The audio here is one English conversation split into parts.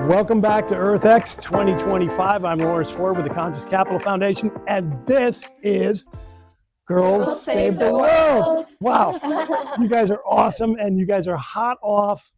Welcome back to EarthX 2025. I'm Lawrence Ford with the Conscious Capital Foundation, and this is Girls Save the World. Wow, you guys are awesome, and you guys are hot off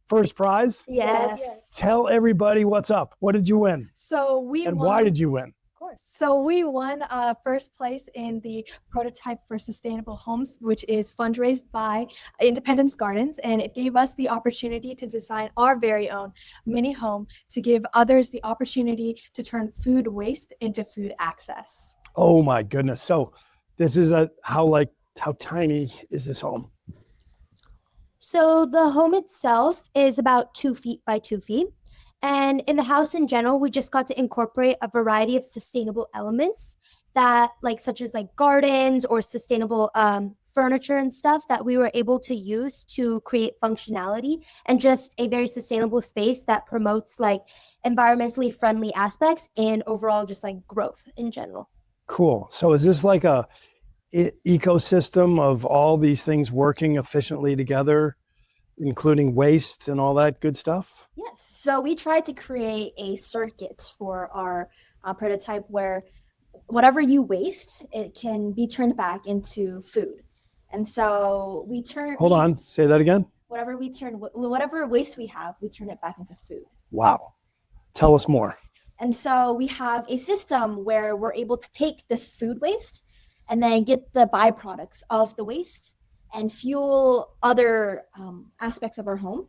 first prize. Yes. Tell everybody what's up. What did you win? So we And won. why did you win? Of course. So we won first place in the Prototype for Sustainable Homes, which is fundraised by Independence Gardens, and it gave us the opportunity to design our very own mini home to give others the opportunity to turn food waste into food access. Oh my goodness. So this is how tiny is this home? So the home itself is about 2 feet by 2 feet. And in the house in general, we just got to incorporate a variety of sustainable elements that such as gardens or sustainable furniture and stuff that we were able to use to create functionality and just a very sustainable space that promotes environmentally friendly aspects and overall just growth in general. Cool. So is this like a ecosystem of all these things working efficiently together, including waste and all that good stuff? Yes. So we tried to create a circuit for our prototype where whatever you waste, it can be turned back into food. And so we turn. Hold on. Say that again. Whatever waste we have, we turn it back into food. Wow. Tell us more. And so we have a system where we're able to take this food waste and then get the byproducts of the waste and fuel other aspects of our home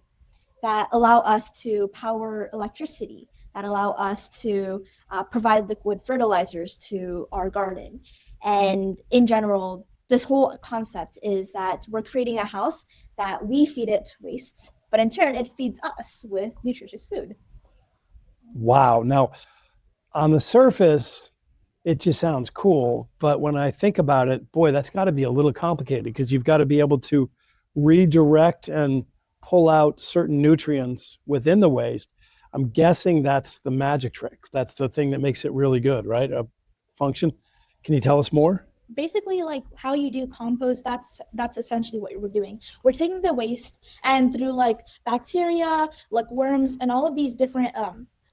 that allow us to power electricity, that allow us to provide liquid fertilizers to our garden. And in general, this whole concept is that we're creating a house that we feed it waste, but in turn, it feeds us with nutritious food. Wow. Now, on the surface, it just sounds cool. But when I think about it, boy, that's got to be a little complicated because you've got to be able to redirect and pull out certain nutrients within the waste. I'm guessing that's the magic trick. That's the thing that makes it really good, right? A function. Can you tell us more? Basically, how you do compost, that's essentially what we're doing. We're taking the waste and through bacteria, worms, and all of these different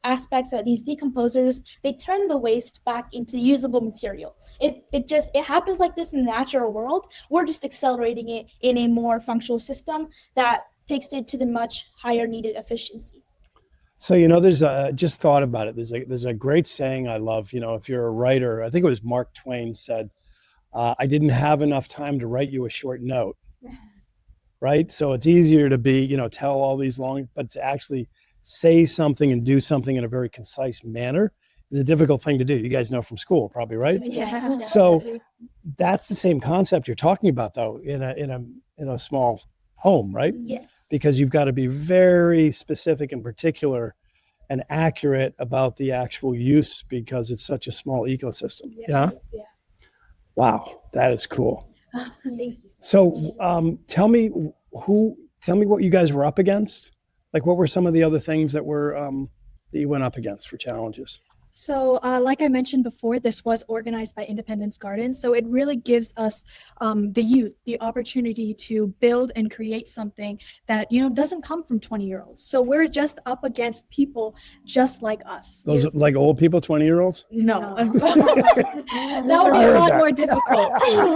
aspects of these decomposers, they turn the waste back into usable material. It happens like this in the natural world. We're just accelerating it in a more functional system that takes it to the much higher needed efficiency. So, there's just thought about it. There's a great saying I love, if you're a writer, I think it was Mark Twain said, I didn't have enough time to write you a short note, right? So it's easier to tell all these long, but to actually say something and do something in a very concise manner is a difficult thing to do. You guys know from school, probably, right? Yeah. So that's the same concept you're talking about, though, in a small home, right? Yes. Because you've got to be very specific and particular and accurate about the actual use because it's such a small ecosystem. Yes. Yeah. Wow, that is cool. Thank you. So, tell me what you guys were up against. What were some of the other things that you went up against for challenges? So like I mentioned before, this was organized by Independence Gardens. So it really gives us the youth the opportunity to build and create something that, doesn't come from 20-year-olds. So we're just up against people just like us. Those old people, 20-year-olds? No. That would be a lot more difficult.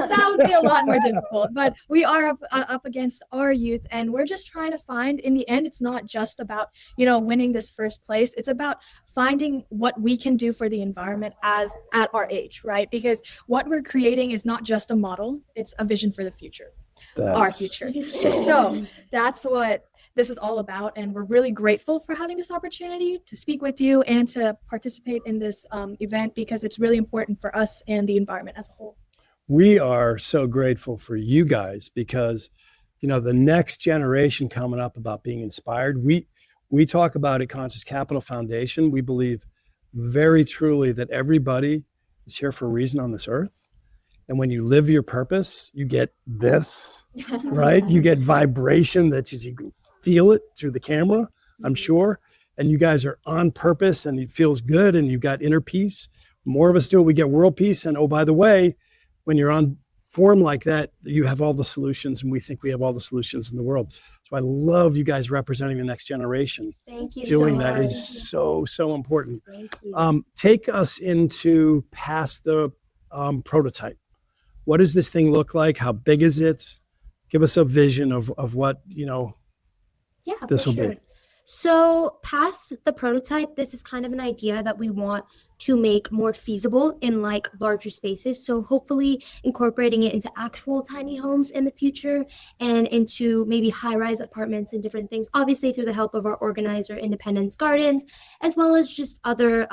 That would be a lot more difficult. But we are up against our youth, and we're just trying to find, in the end, it's not just about, winning this first place. It's about finding what we can do for the environment at our age, right? Because what we're creating is not just a model, it's a vision for the future, our future. So that's what this is all about, and we're really grateful for having this opportunity to speak with you and to participate in this event because it's really important for us and the environment as a whole. We are so grateful for you guys because, the next generation coming up about being inspired, we talk about at Conscious Capital Foundation, we believe very truly that everybody is here for a reason on this earth. And when you live your purpose, you get this, right? You get vibration that you can feel it through the camera, I'm sure. And you guys are on purpose and it feels good and you've got inner peace. More of us do it, we get world peace. And oh, by the way, when you're on forum like that, you have all the solutions, and we think we have all the solutions in the world. So I love you guys representing the next generation. Thank you Doing so that much. is so important. Thank you. Take us into past the prototype. What does this thing look like? How big is it? Give us a vision of what, Yeah, this for will be. sure. So past the prototype, this is kind of an idea that we want to make more feasible in like larger spaces. So hopefully incorporating it into actual tiny homes in the future and into maybe high-rise apartments and different things, obviously through the help of our organizer, Independence Gardens, as well as just other,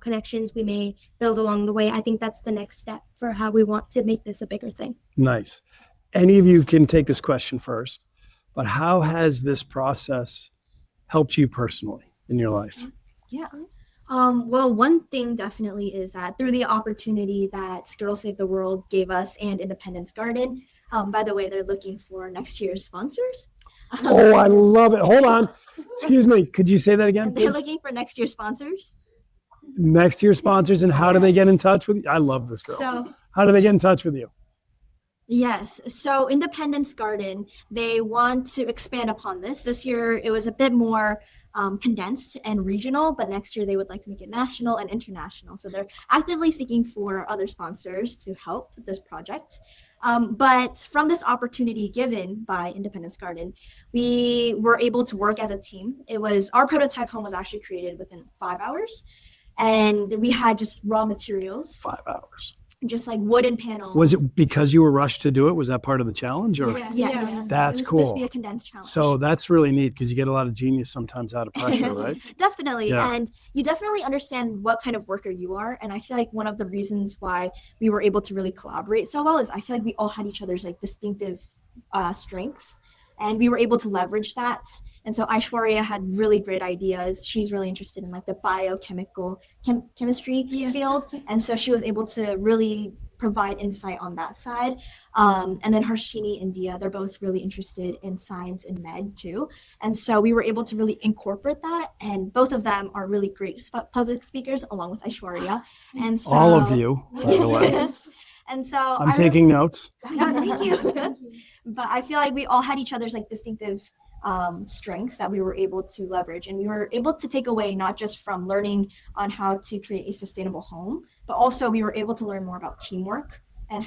connections we may build along the way. I think that's the next step for how we want to make this a bigger thing. Nice. Any of you can take this question first, but how has this process helped you personally in your life? Yeah. Well, one thing definitely is that through the opportunity that Girls Save the World gave us and Independence Garden, by the way, they're looking for next year's sponsors. Oh, I love it. Hold on. Excuse me. Could you say that again, They're please? looking for next year's sponsors. Next year sponsors, and how do they get in touch with you? I love this girl. So How do they get in touch with you? yes. So Independence Garden, they want to expand upon this. This year, it was a bit more condensed and regional, but next year they would like to make it national and international. So they're actively seeking for other sponsors to help with this project. But from this opportunity given by Independence Garden, we were able to work as a team. Our prototype home was actually created within 5 hours, and we had just raw materials, 5 hours. just like wooden panels. Was it because you were rushed to do it? Was that part of the challenge? Or Yes. That's it was supposed to cool. be a condensed challenge. So that's really neat because you get a lot of genius sometimes out of pressure, right? Definitely. Yeah. And you definitely understand what kind of worker you are. And I feel like one of the reasons why we were able to really collaborate so well is I feel like we all had each other's like distinctive strengths. And we were able to leverage that. And so Aishwarya had really great ideas. She's really interested in like the biochemical chemistry field. And so she was able to really provide insight on that side. And then Harshini, India, they're both really interested in science and med too. And so we were able to really incorporate that. And both of them are really great public speakers along with Aishwarya. And so All of you, by the way. And so I'm taking notes. yeah, thank you. But I feel like we all had each other's like distinctive strengths that we were able to leverage, and we were able to take away not just from learning on how to create a sustainable home, but also we were able to learn more about teamwork and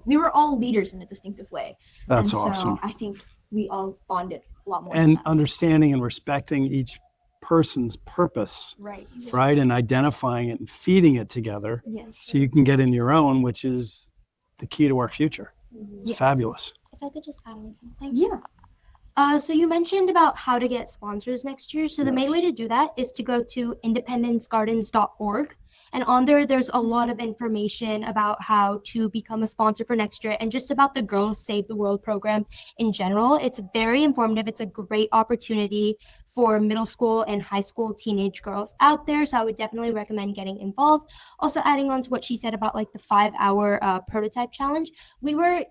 we were all leaders in a distinctive way. That's and awesome. So I think we all bonded a lot more. And than that. understanding and respecting each person's purpose, Right. right? And identifying it and feeding it together Yes. so you can get in your own, which is the key to our future. It's Yes. fabulous. If I could just add on something. Yeah. So you mentioned about how to get sponsors next year. So the main Yes. way to do that is to go to independencegardens.org. And on there's a lot of information about how to become a sponsor for next year and just about the Girls Save the World program in general. It's very informative. It's a great opportunity for middle school and high school teenage girls out there. So I would definitely recommend getting involved. Also adding on to what she said about like the 5-hour prototype challenge, we were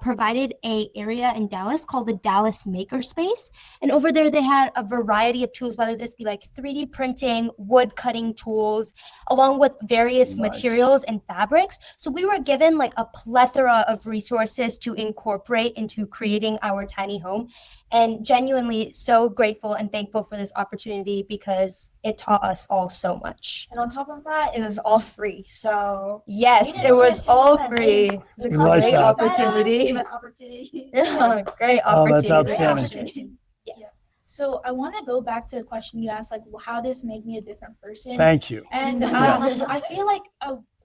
provided a area in Dallas called the Dallas Makerspace. And over there, they had a variety of tools, whether this be like 3D printing, wood cutting tools, along with various materials and fabrics. So we were given like a plethora of resources to incorporate into creating our tiny home. And genuinely so grateful and thankful for this opportunity because it taught us all so much. And on top of that, it was all free. So Yes, it was all free. It's a We like great that. opportunity. Give us opportunity. Great Oh, that's opportunity. outstanding. Yes. So I want to go back to the question you asked, like how this made me a different person. Thank you. And Yes. I feel like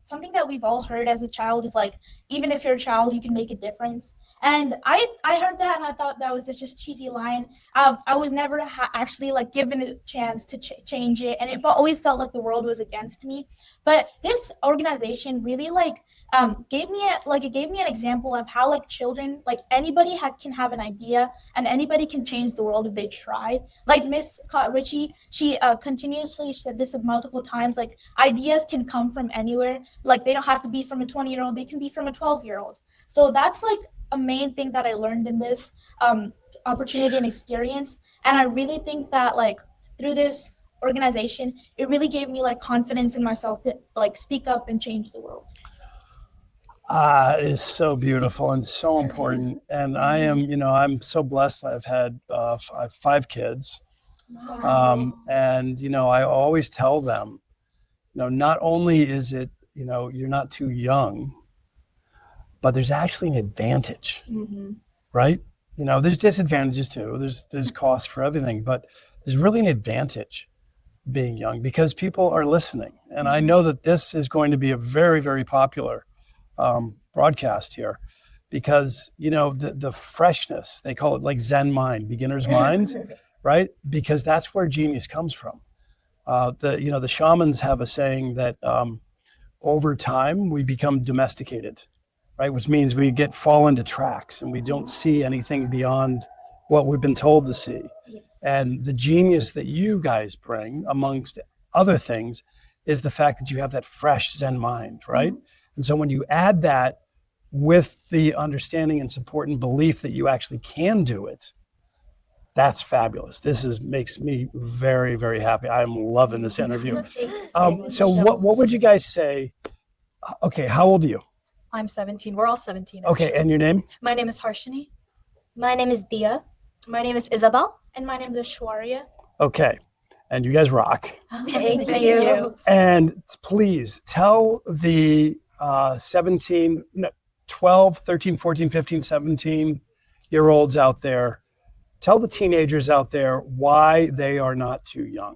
something that we've all heard as a child is like, even if you're a child, you can make a difference. And I heard that and I thought that was just a cheesy line. I was never actually like given a chance to change it, and it always felt like the world was against me. But this organization really gave me an example of how like children, like anybody can have an idea and anybody can change the world if they try. Like Miss Ritchie, she continuously said this multiple times, like ideas can come from anywhere. Like they don't have to be from a 20-year-old, they can be from a 12-year-old. So that's like a main thing that I learned in this opportunity and experience. And I really think that like through this organization, it really gave me like confidence in myself to like speak up and change the world. It is so beautiful and so important. And I am, I'm so blessed. I've had I have 5 kids. And, I always tell them, not only is it, you're not too young, but there's actually an advantage, right? There's disadvantages too. There's costs for everything, but there's really an advantage being young because people are listening. And I know that this is going to be a very, very popular broadcast here because, the freshness, they call it like Zen mind, beginner's mind, right? Because that's where genius comes from. The shamans have a saying that over time we become domesticated, right? Which means we fall into tracks and we don't see anything beyond what we've been told to see. Yes. And the genius that you guys bring, amongst other things, is the fact that you have that fresh Zen mind, right? And so when you add that with the understanding and support and belief that you actually can do it, that's fabulous. Makes me very, very happy. I'm loving this interview. So what would you guys say? Okay, how old are you? I'm 17. We're all 17. Okay, actually. and your name? My name is Harshini. My name is Dia. My name is Isabel. And my name is Ashwarya. Okay, and you guys rock. Thank you. And please tell the 12, 13, 14, 15, 17-year-olds out there, tell the teenagers out there why they are not too young.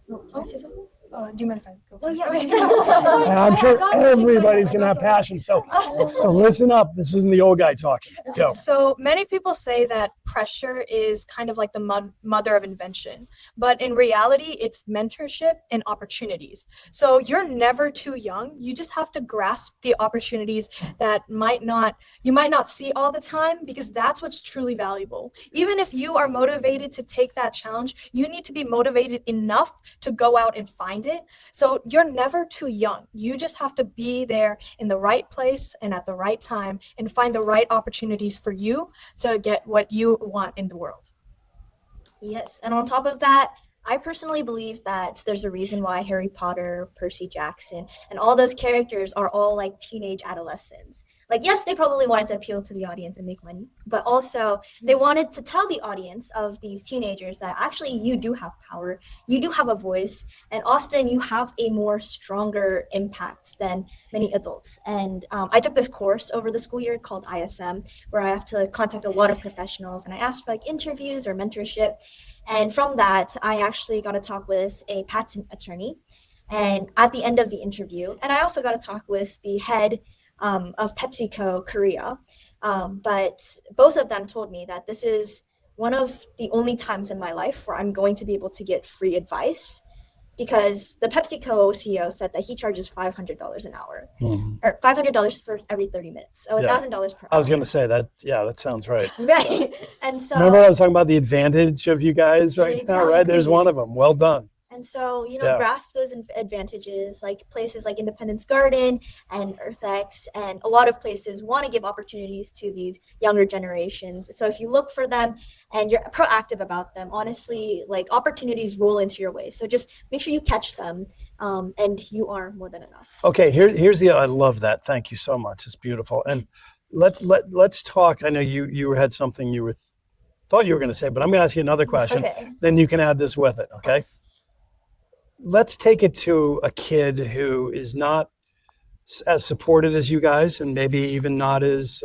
Do you mind if I go first? And I'm sure everybody's going to have passion. So listen up. This isn't the old guy talking. Go. So many people say that pressure is kind of like the mother of invention, but in reality, it's mentorship and opportunities. So you're never too young. You just have to grasp the opportunities that you might not see all the time, because that's what's truly valuable. Even if you are motivated to take that challenge, you need to be motivated enough to go out and find it. So you're never too young. You just have to be there in the right place and at the right time and find the right opportunities for you to get what you want in the world. Yes, and on top of that, I personally believe that there's a reason why Harry Potter, Percy Jackson, and all those characters are all like teenage adolescents. Like, yes, they probably wanted to appeal to the audience and make money, but also they wanted to tell the audience of these teenagers that actually you do have power, you do have a voice, and often you have a more stronger impact than many adults. And I took this course over the school year called ISM, where I have to contact a lot of professionals, and I asked for like interviews or mentorship. And from that, I actually got to talk with a patent attorney, and at the end of the interview, and I also got to talk with the head of PepsiCo Korea. But both of them told me that this is one of the only times in my life where I'm going to be able to get free advice, because the PepsiCo CEO said that he charges $500 an hour, or $500 for every 30 minutes. So $1,000 per hour. I was going to say that. Yeah, that sounds right. Right. And so remember I was talking about the advantage of you guys right now, right? There's one of them. Well done. And so, grasp those advantages, like places like Independence Garden and EarthX, and a lot of places want to give opportunities to these younger generations. So if you look for them and you're proactive about them, honestly, like opportunities roll into your way. So just make sure you catch them, and you are more than enough. Okay, here's I love that. Thank you so much. It's beautiful. And let's talk. I know you had something you thought you were going to say, but I'm going to ask you another question. Okay. Then you can add this with it. Okay. Let's take it to a kid who is not as supported as you guys, and maybe even not as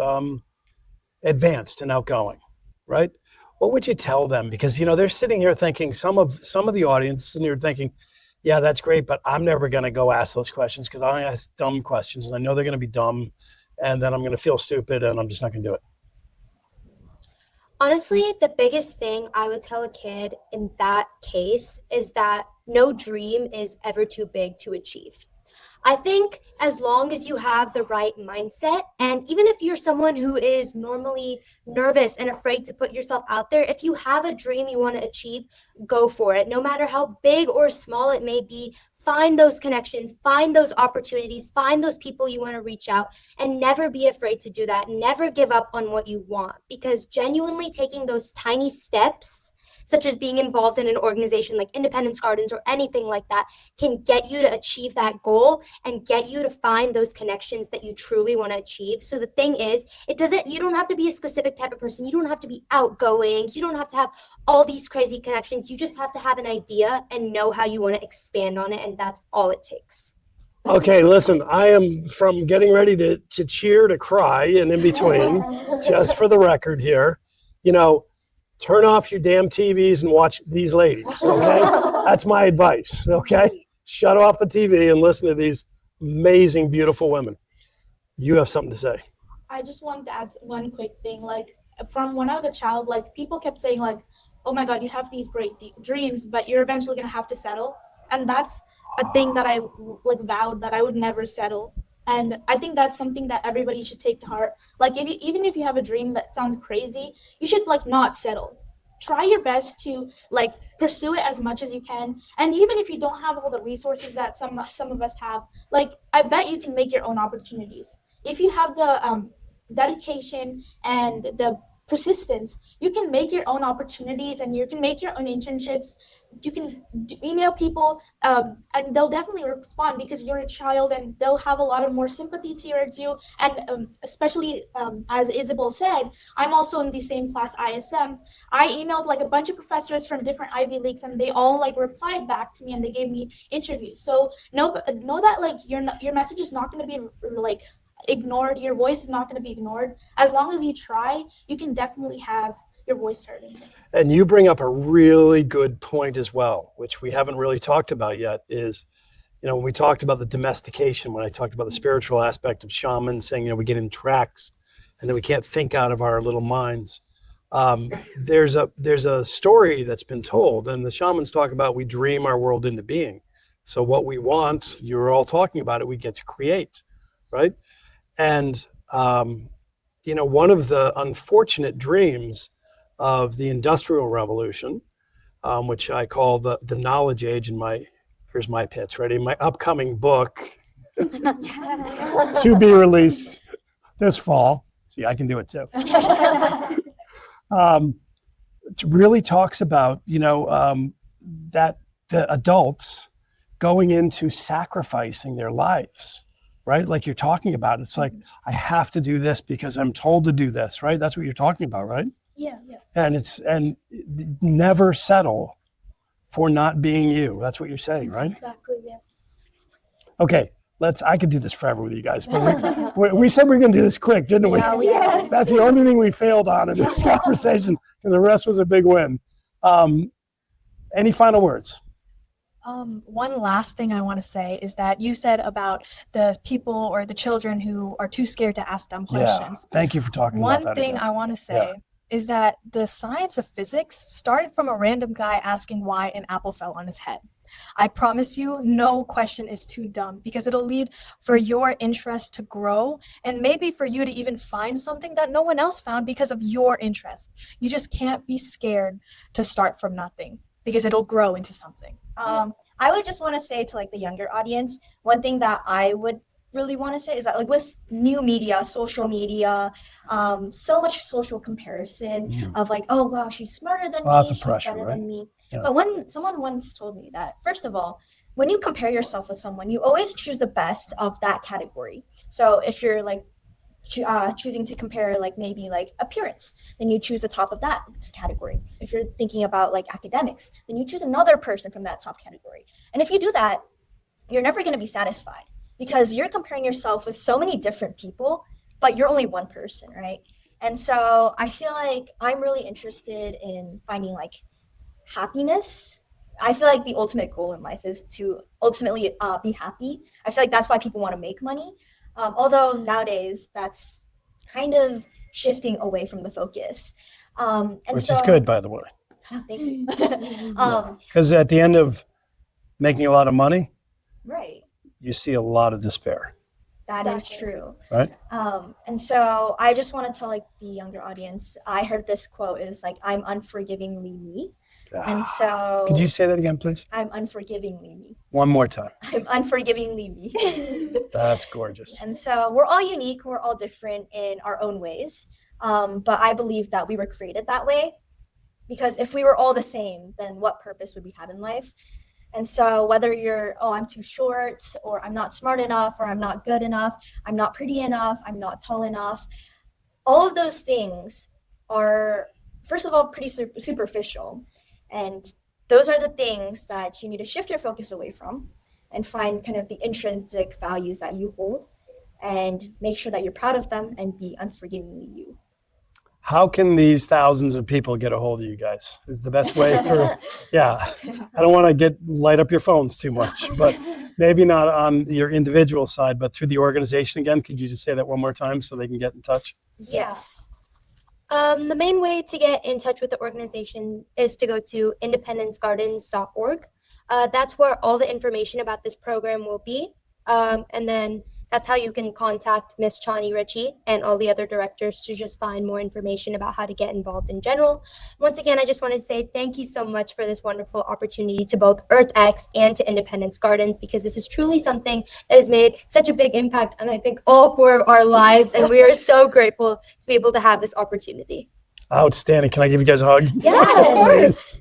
advanced and outgoing, right? What would you tell them? Because they're sitting here thinking, some of the audience sitting here thinking, yeah, that's great, but I'm never going to go ask those questions because I ask dumb questions, and I know they're going to be dumb, and then I'm going to feel stupid, and I'm just not going to do it. Honestly, the biggest thing I would tell a kid in that case is that no dream is ever too big to achieve. I think as long as you have the right mindset, and even if you're someone who is normally nervous and afraid to put yourself out there, if you have a dream you want to achieve, go for it. No matter how big or small it may be, find those connections, find those opportunities, find those people you want to reach out, and never be afraid to do that. Never give up on what you want, because genuinely taking those tiny steps such as being involved in an organization like Independence Gardens or anything like that, can get you to achieve that goal and get you to find those connections that you truly want to achieve. So the thing is, you don't have to be a specific type of person. You don't have to be outgoing. You don't have to have all these crazy connections. You just have to have an idea and know how you want to expand on it, and that's all it takes. Okay, listen, I am from getting ready to cheer to cry and in between, just for the record here. You know, turn off your damn TVs and watch these ladies, okay? That's my advice, okay? Shut off the TV and listen to these amazing, beautiful women. You have something to say. I just wanted to add one quick thing. Like, from when I was a child, like, people kept saying, like, oh my God, you have these great dreams, but you're eventually going to have to settle. And that's a thing that I like vowed that I would never settle. And I think that's something that everybody should take to heart. Like, even if you have a dream that sounds crazy, you should like not settle. Try your best to like pursue it as much as you can. And even if you don't have all the resources that some of us have, like, I bet you can make your own opportunities. If you have the dedication and the persistence, you can make your own opportunities and you can make your own internships. You can email people and they'll definitely respond because you're a child, and they'll have a lot of more sympathy towards you. And especially as Isabel said, I'm also in the same class, ISM. I emailed like a bunch of professors from different Ivy Leagues, and they all like replied back to me and they gave me interviews. So know that like your message is not going to be like ignored. Your voice is not going to be ignored. As long as you try, you can definitely have your voice heard. And you bring up a really good point as well, which we haven't really talked about yet, is, you know, when we talked about the domestication, when I talked about the spiritual aspect of shamans saying, you know, we get in tracks and then we can't think out of our little minds. There's a story that's been told, and the shamans talk about we dream our world into being. So what we want, you're all talking about it, we get to create, right? And, you know, one of the unfortunate dreams of the Industrial Revolution, which I call the knowledge age, and here's my pitch, ready? My upcoming book to be released this fall. See, I can do it too. It really talks about, you know, that the adults going into sacrificing their lives, right? Like you're talking about, it's like, I have to do this because I'm told to do this, right? That's what you're talking about, right? Yeah. And never settle for not being you. That's what you're saying, right? Exactly, yes. Okay, I could do this forever with you guys, but we said we were going to do this quick, didn't we? Yes. That's the only thing we failed on in this conversation, because the rest was a big win. Any final words? One last thing I want to say is that you said about the people or the children who are too scared to ask dumb questions. Yeah, thank you for talking about that. One thing again. I want to say is that the science of physics started from a random guy asking why an apple fell on his head. I promise you, no question is too dumb, because it'll lead for your interest to grow, and maybe for you to even find something that no one else found because of your interest. You just can't be scared to start from nothing, because it'll grow into something. I would just want to say to like the younger audience, one thing that I would really want to say is that like with new media, social media, so much social comparison of like, oh wow, she's smarter than me, Lots of she's pressure, better right? than me. Yeah. But when someone once told me that, first of all, when you compare yourself with someone, you always choose the best of that category. So if you're like choosing to compare like maybe like appearance, then you choose the top of that category. If you're thinking about like academics, then you choose another person from that top category. And if you do that, you're never going to be satisfied, because you're comparing yourself with so many different people, but you're only one person, right? And so I feel like I'm really interested in finding like happiness. I feel like the ultimate goal in life is to ultimately be happy. I feel like that's why people want to make money. Although nowadays that's kind of shifting away from the focus. Which is good, by the way. Thank you. Because at the end of making a lot of money, Right. you see a lot of despair. That is true. Right. And so I just want to tell like the younger audience, I heard this quote is like, I'm unforgivingly me. And so Could you say that again, please? I'm unforgivingly me. One more time. I'm unforgivingly me. That's gorgeous. And so we're all unique. We're all different in our own ways. But I believe that we were created that way. Because if we were all the same, then what purpose would we have in life? And so whether you're, oh, I'm too short, or I'm not smart enough, or I'm not good enough, I'm not pretty enough, I'm not tall enough, all of those things are, first of all, pretty superficial. And those are the things that you need to shift your focus away from and find kind of the intrinsic values that you hold and make sure that you're proud of them and be unforgivingly you. How can these thousands of people get a hold of you guys? Is the best way for, yeah, I don't want to light up your phones too much, but maybe not on your individual side, but through the organization again. Could you just say that one more time so they can get in touch? Yes. The main way to get in touch with the organization is to go to independencegardens.org. That's where all the information about this program will be. And then that's how you can contact Miss Chani Ritchie and all the other directors to just find more information about how to get involved in general. Once again, I just wanted to say thank you so much for this wonderful opportunity to both EarthX and to Independence Gardens, because this is truly something that has made such a big impact on, I think, all 4 of our lives. And we are so grateful to be able to have this opportunity. Outstanding. Can I give you guys a hug? Yes.